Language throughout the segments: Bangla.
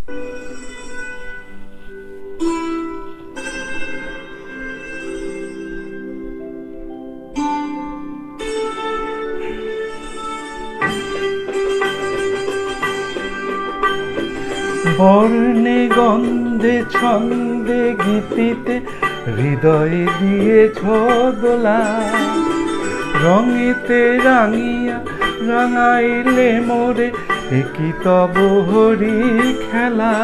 বর্ণে গন্ধে ছন্দে গীতিতে হৃদয়ে দিয়েছ দোলা, রঙেতে রাঙিয়া রাঙাইলে মোরে একই তব হরি খেলা।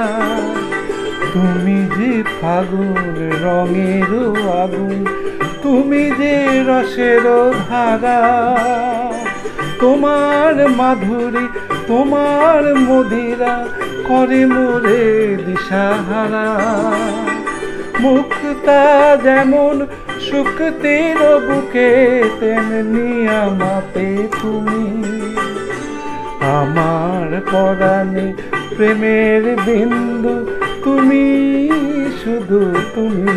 তুমি যে ফাগুন রঙের আগুন, তুমি যে রসের ধারা, তোমার মাধুরী তোমার মদিরা করে মোরে দিশাহারা। মুক্তা যেমন শুকতির বুকে, তেমনি আমাতে তুমি। আমার পরাণে প্রেমের বিন্দু, তুমি শুধু তুমি।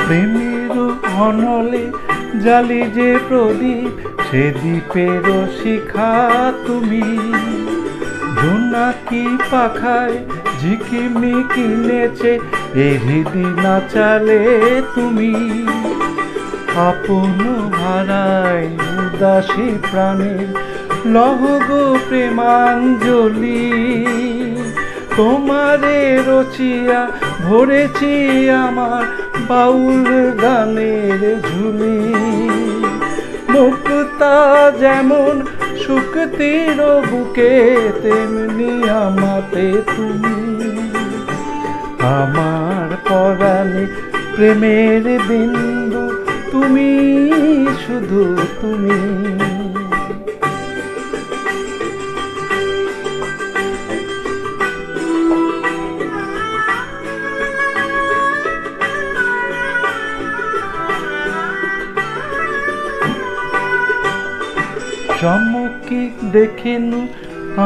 প্রেমের অনলে জালি যে প্রদীপ, সে দ্বীপের শিখা তুমি। জোনাকি পাখায় ঝিকিমিকি নেচে এই হৃদি নাচালে তুমি। আপন হারায় উদাসী প্রাণের লহগ প্রেমাঞ্জলি, তোমারে রচিয়া ভরেছি আমার বাউল গানের ঝুলি। মুক্তা যেমন শুকতির বুকে, তেমনি আমাতে তুমি। আমার পরাণে প্রেমের বিন্দু, তুমি শুধু তুমি। চমকি দেখেনু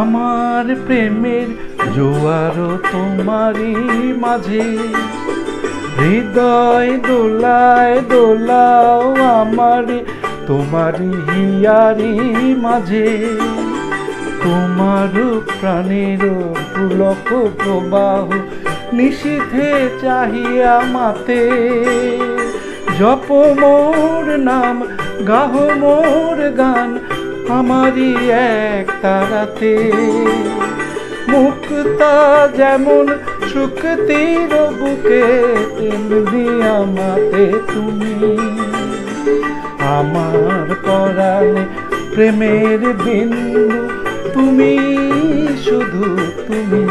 আমার প্রেমের জোয়ার তোমারই মাঝে। হৃদয় দোলায় দোলাও আমার তোমারই হিয়ারি মাঝে। তোমার প্রাণের পুলক প্রবাহ নিশীথে চাহিয়া মাতে। জপ মোর নাম গাহ মোর গান, আমারই এক তারাতে। মুক্তা যেমন শুকতির বুকে, তেমনি আমাতে তুমি। আমার পরাণে প্রেমের বিন্দু, তুমি শুধু তুমি।